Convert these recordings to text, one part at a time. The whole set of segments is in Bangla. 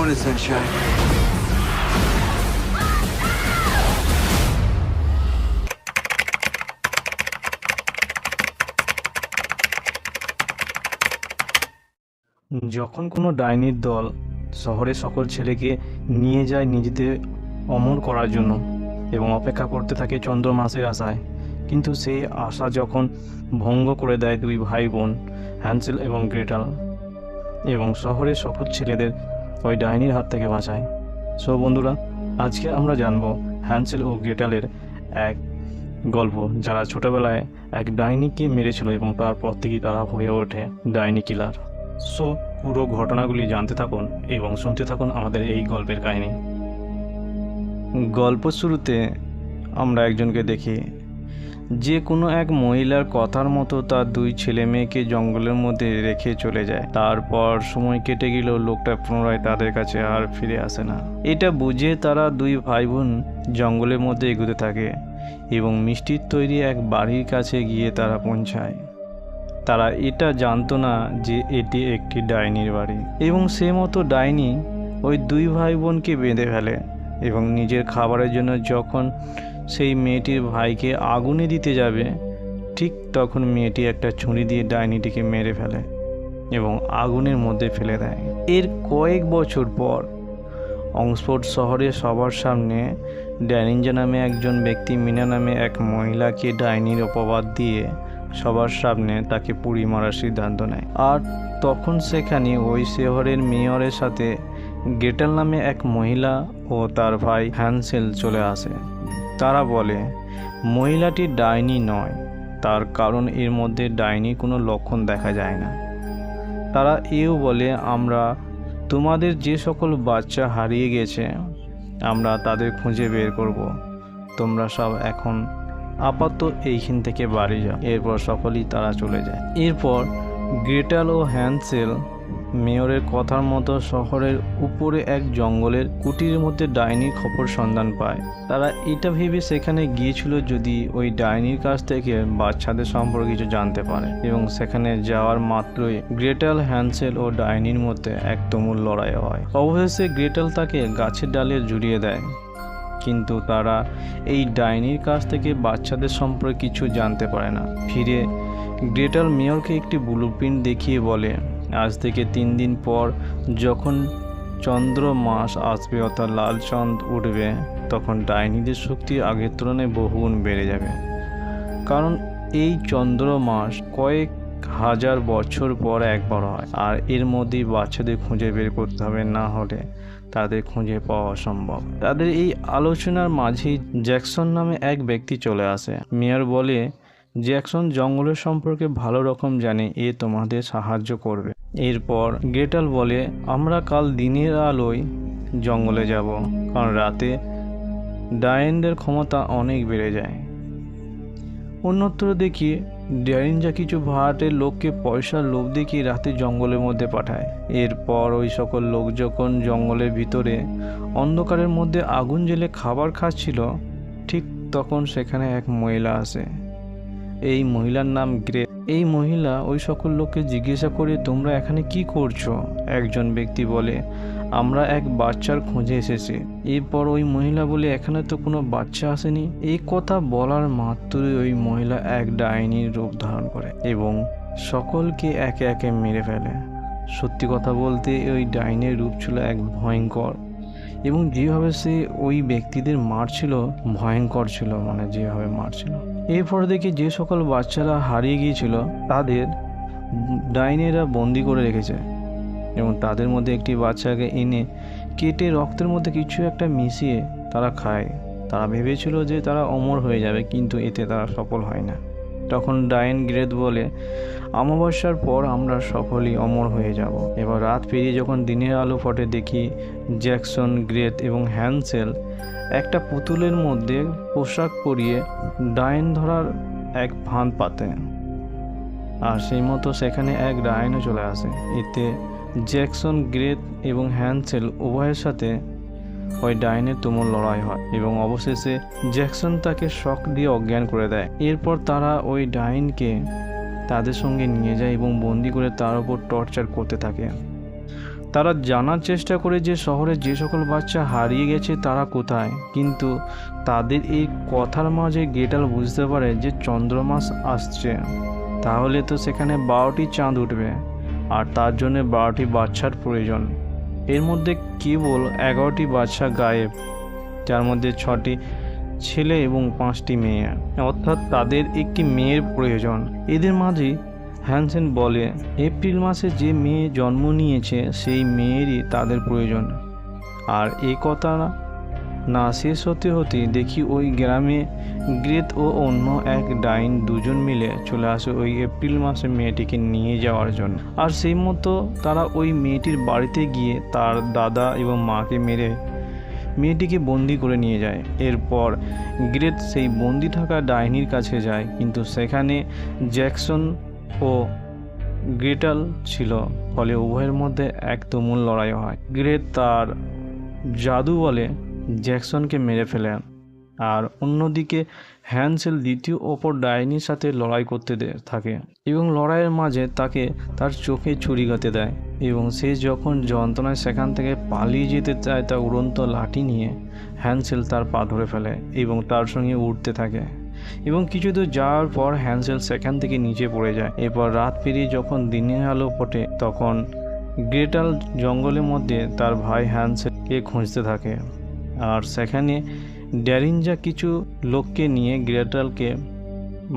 morning, sunshine. যখন কোনো ডাইনির দল শহরের সকল ছেলেকে নিয়ে যায় নিজেদের অমর করার জন্য এবং অপেক্ষা করতে থাকে চন্দ্র মাসের আশায়, কিন্তু সেই আশা যখন ভঙ্গ করে দেয় দুই ভাই বোন হ্যান্সেল এবং গ্রেটাল, এবং শহরের সকল ছেলেদের ওই ডাইনির হাত থেকে বাঁচায়। সো বন্ধুরা, আজকে আমরা জানবো হ্যান্সেল ও গ্রেটালের এক গল্প, যারা ছোটবেলায় এক ডাইনিকে মেরেছিল এবং তারপর থেকেই তারা হয়ে ওঠে ডাইনি কিলার। সো পুরো ঘটনাগুলি জানতে থাকুন এবং শুনতে থাকুন আমাদের এই গল্পের কাহিনী। গল্প শুরুতে আমরা একজনকে দেখি, যে কোনো এক মহিলার কথার মতো তার দুই ছেলে মেয়েকে জঙ্গলের মধ্যে রেখে চলে যায়। তারপর সময় কেটে গেলেও লোকটা পুনরায় তাদের কাছে আর ফিরে আসে না। এটা বুঝে তারা দুই ভাই বোন জঙ্গলের মধ্যে এগোতে থাকে এবং মিষ্টির তৈরি এক বাড়ির কাছে গিয়ে তারা পৌঁছায়। তারা এটা জানতো না যে এটি একটি ডাইনির বাড়ি, এবং সে মতো ডাইনি ওই দুই ভাই বোনকে বেঁধে ফেলে এবং নিজের খাবারের জন্য যখন সেই মেয়েটির ভাইকে আগুনে দিতে যাবে, ঠিক তখন মেয়েটি একটা ছুরি দিয়ে ডাইনিটিকে মেরে ফেলে এবং আগুনের মধ্যে ফেলে দেয়। এর কয়েক বছর পর অক্সফোর্ড শহরে সবার সামনে ড্যানিঞ্জা নামে একজন ব্যক্তি মিনা নামে এক মহিলাকে ডাইনির অপবাদ দিয়ে সবার সামনে তাকে পুড়ি মারার সিদ্ধান্ত নেয়। আর তখন সেখানে ওই শহরের মেয়রের সাথে গ্রেটাল নামে এক মহিলা ও তার ভাই হ্যান্সেল চলে আসে। তারা বলে মহিলাটি ডাইনি নয়, তার কারণ এর মধ্যে ডাইনির কোনো লক্ষণ দেখা যায় না। তারা এও বলে, আমরা তোমাদের যে সকল বাচ্চা হারিয়ে গেছে আমরা তাদের খুঁজে বের করব, তোমরা সব এখন আপাতত এইখান থেকে বাড়ি যাও। এরপর সকলেই তারা চলে যায়। এরপর গ্রেটাল ও হ্যান্সেল মেয়রের কথার মতো শহরের উপরে এক জঙ্গলের কুটির মধ্যে ডাইনির খবর সন্ধান পায়। তারা এটা ভেবে সেখানে গিয়েছিল যদি ওই ডাইনির কাছ থেকে বাচ্চাদের সম্পর্কে কিছু জানতে পারে, এবং সেখানে যাওয়ার মাত্রই গ্রেটাল, হ্যান্সেল ও ডাইনির মধ্যে এক তুমুল লড়াই হয়। অবশেষে গ্রেটাল তাকে গাছের ডালে ঝুলিয়ে দেয়, কিন্তু তারা এই ডাইনির কাছ থেকে বাচ্চাদের সম্পর্কে কিছু জানতে পারে না। ফিরে গ্রেটাল মেয়রকে একটি ব্লুপ্রিন্ট দেখিয়ে বলে, আজ থেকে 3 দিন পর যখন চন্দ্র মাস আসবে অর্থাৎ লাল চাঁদ উঠবে, তখন ডাইনিদের শক্তি আগের তুলনায় বহুগুণ বেড়ে যাবে, কারণ এই চন্দ্র মাস কয়েক হাজার বছর পর একবার হয়। আর এর মধ্যেই বাচ্চাদের খুঁজে বের করতে হবে, না হলে তাদের খুঁজে পাওয়া অসম্ভব। তাদের এই আলোচনার মাঝেই জ্যাকসন নামে এক ব্যক্তি চলে আসে। মেয়র বলে, জ্যাকসন জঙ্গলের সম্পর্কে ভালো রকম জানে, এ তোমাদের সাহায্য করবে। এরপর গ্রেটাল বলে, আমরা কাল দিনের আলোয় জঙ্গলে যাব, কারণ রাতে ডাইনদের ক্ষমতা অনেক বেড়ে যায়। অন্যত্র দেখি ড্যানিঞ্জা কিছু ভাড়াটের লোককে পয়সার লোভ দেখিয়ে রাতে জঙ্গলের মধ্যে পাঠায়। এরপর ওই সকল লোক যখন জঙ্গলের ভিতরে অন্ধকারের মধ্যে আগুন জ্বেলে খাবার খাচ্ছিল, ঠিক তখন সেখানে এক মহিলা আসে। এই মহিলার নাম গ্রে। এই মহিলা ওই সকল লোককে জিজ্ঞাসা করে, তোমরা এখানে কি করছো? একজন ব্যক্তি বলে, আমরা এক বাচ্চার খোঁজে এসেছি। এরপর ওই মহিলা বলে, এখানে তো কোনো বাচ্চা আসেনি। এই কথা বলার মাত্রই ওই মহিলা এক ডাইনির রূপ ধারণ করে এবং সকলকে একে একে মেরে ফেলে। সত্যি কথা বলতে ওই ডাইনের রূপ ছিল এক ভয়ঙ্কর, এবং যেভাবে সে ওই ব্যক্তিদের মারছিল ভয়ঙ্কর ছিল, মানে যেভাবে মারছিল। এরপর দেখি যে সকল বাচ্চারা হারিয়ে গিয়েছিল তাদের ডাইনেরা বন্দি করে রেখেছে, এবং তাদের মধ্যে একটি বাচ্চাকে এনে কেটে রক্তের মধ্যে কিছু একটা মিশিয়ে তারা খায়। তারা ভেবেছিল যে তারা অমর হয়ে যাবে, কিন্তু এতে তারা সফল হয় না। তখন ডাইন গ্রেট বলে, অমাবস্যার পর আমরা সকলেই অমর হয়ে যাব। এবার রাত পেরিয়ে যখন দিনের আলো ফটে, দেখি জ্যাকসন, গ্রেট এবং হ্যান্সেল একটা পুতুলের মধ্যে পোশাক পরিয়ে ডাইন ধরার এক ফাঁদ পাতে, আর সেই মতো সেখানে এক ডাইনও চলে আসে। এতে জ্যাকসন, গ্রেট এবং হ্যান্সেল উভয়ের সাথে ওই ডাইনের তুমুল লড়াই হয় এবং অবশেষে জ্যাকসন তাকে শক দিয়ে অজ্ঞান করে দেয়। এরপর তারা ওই ডাইনকে তাদের সঙ্গে নিয়ে যায় এবং বন্দি করে তার উপর টর্চার করতে থাকে। তারা জানার চেষ্টা করে যে শহরে যে সকল বাচ্চা হারিয়ে গেছে তারা কোথায়, কিন্তু তাদের এই কথার মাঝে গ্রেটাল বুঝতে পারে যে চন্দ্রমাস আসছে, তাহলে তো সেখানে 12টি চাঁদ উঠবে, আর তার জন্য 12টি বাচ্চার প্রয়োজন। এর মধ্যে কেবল 11টি বাচ্চা গায়েব, যার মধ্যে 6টি ছেলে এবং 5টি মেয়ে, অর্থাৎ তাদের একটি মেয়ের প্রয়োজন। এদের মাঝে হ্যানসেন বলে এপ্রিল মাসে যে মেয়ে জন্ম নিয়েছে সেই মেয়েরই তাদের প্রয়োজন। আর এই কথা না শেষ হতে হতে দেখি ওই গ্রামে গ্রেত ও অন্য এক ডাইন দুজন মিলে চলে আসে ওই এপ্রিল মাসে মেয়েটিকে নিয়ে যাওয়ার জন্য। আর সেই মতো তারা ওই মেয়েটির বাড়িতে গিয়ে তার দাদা এবং মাকে মেরে মেয়েটিকে বন্দি করে নিয়ে যায়। এরপর গ্রেত সেই বন্দি থাকা ডাইনির কাছে যায়, কিন্তু সেখানে জ্যাকসন ও গ্রেটাল ছিল, ফলে উভয়ের মধ্যে এক তুমুল লড়াই হয়। গ্রেট তার জাদু বলে জ্যাকসনকে মেরে ফেলেন, আর অন্যদিকে হ্যানসেল দ্বিতীয় অপর ডাইনির সাথে লড়াই করতে থাকে এবং লড়াইয়ের মাঝে তাকে তার চোখে ছুরিঘাতে দেয়, এবং সে যখন যন্ত্রণায় সেখান থেকে পালিয়ে যেতে চায় তা উড়ন্ত লাঠি নিয়ে হ্যানসেল তার পা ধরে ফেলে এবং তার সঙ্গে উঠতে থাকে, এবং কিছু দূর যাওয়ার পর হ্যানসেল সেখান থেকে নিচে পড়ে যায়। এরপর রাত পেরিয়ে যখন দিনের আলো ফোটে তখন গ্রেটাল জঙ্গলের মধ্যে তার ভাই হ্যানসেলকে খুঁজতে থাকে, আর সেখানে ড্যারিঞ্জা কিছু লোককে নিয়ে গ্রেটালকে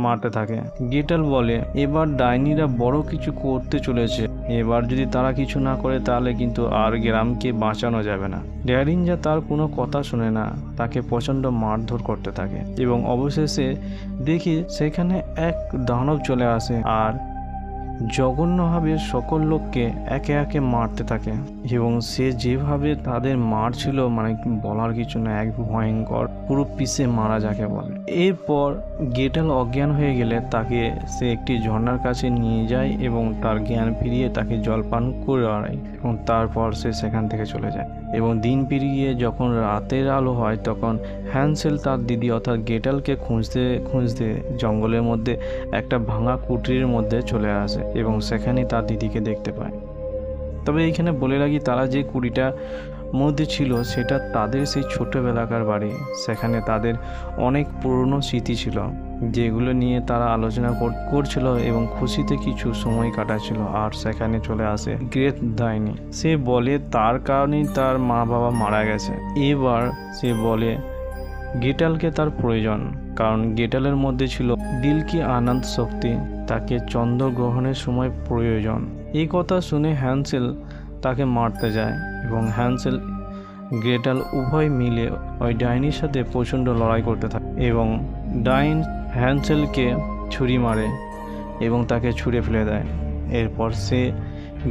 মারতে থাকে। গ্রেটাল বলে এবার ডাইনিরা বড় কিছু করতে চলেছে, এবার যদি তারা কিছু না করে তাহলে কিন্তু আর গ্রামকে বাঁচানো যাবে না। ড্যারিঞ্জা তার কোনো কথা শুনে না, তাকে প্রচণ্ড মারধর করতে থাকে, এবং অবশেষে দেখি সেখানে এক দানব চলে আসে আর জঘন্যভাবে সকল লোককে একে একে মারতে থাকে, এবং সে যেভাবে তাদের মারছিল মানে বলার কিছু না, এক ভয়ঙ্কর পুরো পিষে মারা যাকে বলে। এরপর গ্রেটাল অজ্ঞান হয়ে গেলে তাকে সে একটি ঝর্ণার কাছে নিয়ে যায় এবং তার জ্ঞান ফিরিয়ে তাকে জলপান করে আড়ায়, এবং তারপর সে সেখান থেকে চলে যায়। এবং দিন পেরিয়ে যখন রাতের আলো হয় তখন হ্যানসেল তার দিদি অর্থাৎ গ্রেটালকে খুঁজতে খুঁজতে জঙ্গলের মধ্যে একটা ভাঙা কুটিরের মধ্যে চলে আসে এবং সেখানে তার দিদিকে দেখতে পায়। তবে এইখানে বলে রাখি, তারা যে কুড়িটা মধ্যে ছিল সেটা তাদের সেই ছোটোবেলাকার বাড়ি, সেখানে তাদের অনেক পুরনো স্মৃতি ছিল যেগুলো নিয়ে তারা আলোচনা করছিল এবং খুশিতে কিছু সময় কাটাচ্ছিল। আর সেখানে চলে আসে গ্রেট ডাইনি, সে বলে তার কারণেই তার মা বাবা মারা গেছে। এবার সে বলে গ্রেটালকে তার প্রয়োজন, কারণ গ্রেটালের মধ্যে ছিল দিল কি আনন্দ শক্তি, তাকে চন্দ্রগ্রহণের সময় প্রয়োজন। এই কথা শুনে হ্যানসেল তাকে মারতে যায় এবং হ্যানসেল গ্রেটাল উভয় মিলে ওই ডাইনির সাথে প্রচণ্ড লড়াই করতে থাকে, এবং ডাইন হ্যানসেলকে ছুরি মারে এবং তাকে ছুঁড়ে ফেলে দেয়। এরপর সে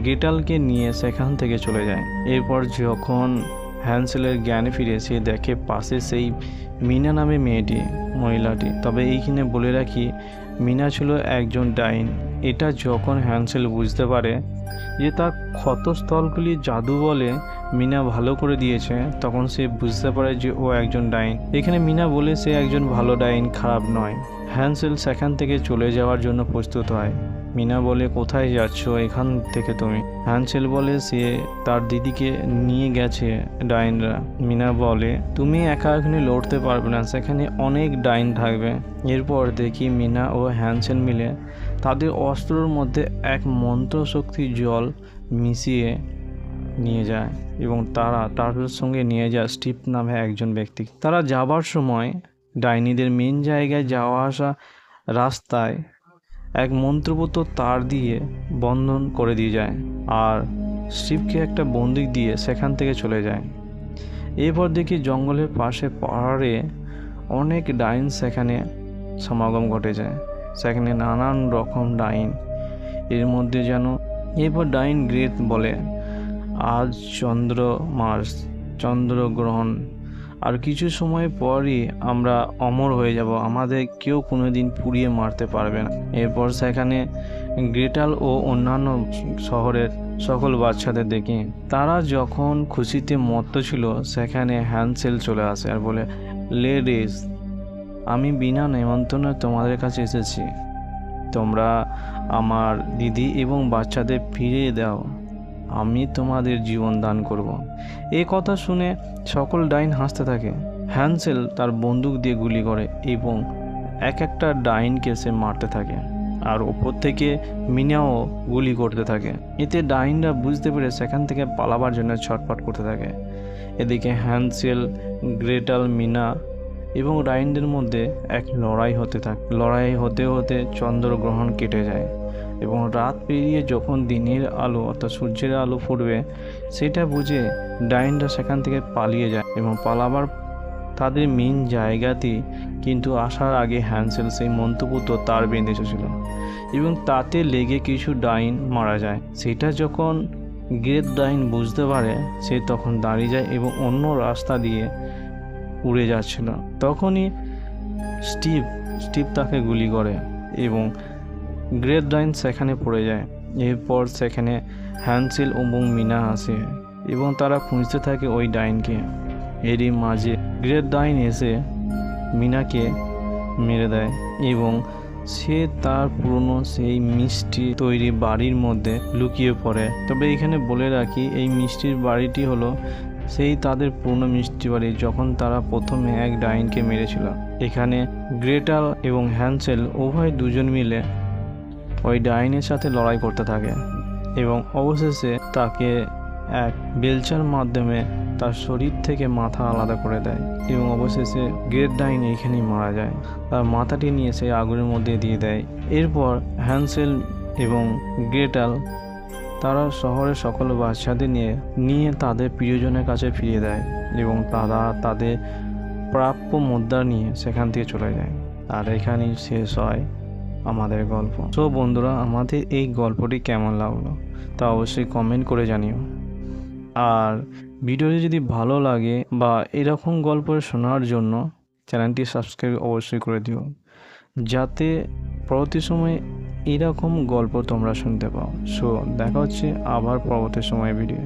গ্রেটালকে নিয়ে সেখান থেকে চলে যায়। এরপর যখন হ্যানসেলের জ্ঞানে ফিরে সে দেখে পাশে সেই মিনা নামে মহিলাটি। তবে এইখানে বলে রাখি, মিনা ছিল একজন ডাইন। এটা যখন হ্যানসেল বুঝতে পারে যে তার ক্ষতস্থলগুলি জাদু বলে মিনা ভালো করে দিয়েছে, তখন সে বুঝতে পারে যে ও একজন ডাইন। এখানে মিনা বলে সে একজন ভালো ডাইন, খারাপ নয়। হ্যানসেল সেখান থেকে চলে যাওয়ার জন্য প্রস্তুত হয়। মিনা বলে কোথায় যাচ্ছ এখান থেকে তুমি? হ্যানসেল বলে সে তার দিদিকে নিয়ে গেছে ডাইনরা। মিনা বলে তুমি একা এখানে লড়তে পারবে না, সেখানে অনেক ডাইন থাকবে। এরপর দেখি মিনা ও হ্যানসেল মিলে তাদের অস্ত্রের মধ্যে এক মন্ত্রশক্তি জল মিশিয়ে নিয়ে যায় এবং তারা তাদের সঙ্গে নিয়ে যায় স্টিভ নামে একজন ব্যক্তি। তারা যাবার সময় ডাইনিদের মেন জায়গায় যাওয়া আসা রাস্তায় এক মন্ত্রপুত তার দিয়ে বন্ধন করে দিয়ে যায় আর স্টিভকে একটা বন্দুক দিয়ে সেখান থেকে চলে যায়। এরপর দেখি জঙ্গলের পাশে পাহাড়ে অনেক ডাইন সেখানে সমাগম ঘটে যায়, সেখানে নানান রকম ডাইন। এর মধ্যে যেন এরপর ডাইন গ্রেট বলে আজ চন্দ্রগ্রহণ, আর কিছু সময় পরই আমরা অমর হয়ে যাব, আমাদের কেউ কোনোদিন পুড়িয়ে মারতে পারবে না। এরপর সেখানে গ্রেটাল ও অন্যান্য শহরের সকল বাচ্চাদের দেখি তারা যখন খুশিতে মত্ত ছিল, সেখানে হ্যানসেল চলে আসে আর বলে লেডিস, আমি বিনা নিমন্ত্রণে তোমাদের কাছে এসেছি, তোমরা আমার দিদি এবং বাচ্চাদের ফিরিয়ে দাও। আমি তোমাদের জীবন দান করব। এই কথা শুনে সকল ডাইন হাসতে থাকে। হ্যান্সেল তার বন্দুক দিয়ে গুলি করে এবং একটা ডাইনকে সে মারতে থাকে, আর ওপর থেকে মিনাও গুলি করতে থাকে। এতে ডাইনরা বুঝতে পেরে সেখান থেকে পালাবার জন্য ছটফট করতে থাকে। এদিকে হ্যান্সেল, গ্রেটাল, মিনা এবং ডাইনদের মধ্যে এক লড়াই হতে থাকে। লড়াই হতে হতে চন্দ্রগ্রহণ কেটে যায় এবং রাত পেরিয়ে যখন দিনের আলো অর্থাৎ সূর্যের আলো ফুটবে, সেটা বুঝে ডাইনরা সেখান থেকে পালিয়ে যায় এবং পালাবার তাদের মেন জায়গাতেই কিন্তু আসার আগে হ্যান্সেল সেই মন্ত্রপুত্র তার বেঁধে এসেছিল এবং তাতে লেগে কিছু ডাইন মারা যায়। সেটা যখন গ্রেট ডাইন বুঝতে পারে, সে তখন দাঁড়িয়ে যায় এবং অন্য রাস্তা দিয়ে উড়ে যাচ্ছিল। তখনই স্টিভ তাকে গুলি করে এবং গ্রেট ডাইন সেখানে পড়ে যায়। এরপর সেখানে হ্যান্সেল এবং মিনা আসে এবং তারা খুঁজতে থাকে ওই ডাইনকে। এরই মাঝে গ্রেট ডাইন এসে মিনাকে মেরে দেয় এবং সে তার পুরনো সেই মিষ্টি তৈরি বাড়ির মধ্যে লুকিয়ে পড়ে। তবে এখানে বলে রাখি, এই মিষ্টির বাড়িটি হলো সেই তাদের পুরনো মিষ্টি বাড়ি যখন তারা প্রথমে এক ডাইনকে মেরেছিল। এখানে গ্রেটাল এবং হ্যান্সেল উভয় দুজন মিলে ওই ডাইনের সাথে লড়াই করতে থাকে এবং অবশেষে তাকে এক বেলচার মাধ্যমে তার শরীর থেকে মাথা আলাদা করে দেয় এবং অবশেষে গ্রেট ডাইন এখানেই মারা যায়। তার মাথাটি নিয়ে সেই আগুনের মধ্যে দিয়ে দেয়। এরপর হ্যান্সেল এবং গ্রেটাল তারা শহরের সকল বাচ্চাদের নিয়ে তাদের প্রিয়জনের কাছে ফিরিয়ে দেয় এবং তারা তাদের প্রাপ্য মুদ্রা নিয়ে সেখান থেকে চলে যায়। আর এখানেই শেষ হয় আমাদের গল্প। তো বন্ধুরা, আমাদের এই গল্পটি কেমন লাগলো তা অবশ্যই কমেন্ট করে জানিও। আর ভিডিওটি যদি ভালো লাগে বা এরকম গল্প শোনার জন্য চ্যানেলটি সাবস্ক্রাইব অবশ্যই করে দিও, যাতে পরবর্তী সময়ে এরকম গল্প তোমরা শুনতে পাও। সো দেখা হচ্ছে আবার পরবর্তী সময় ভিডিও।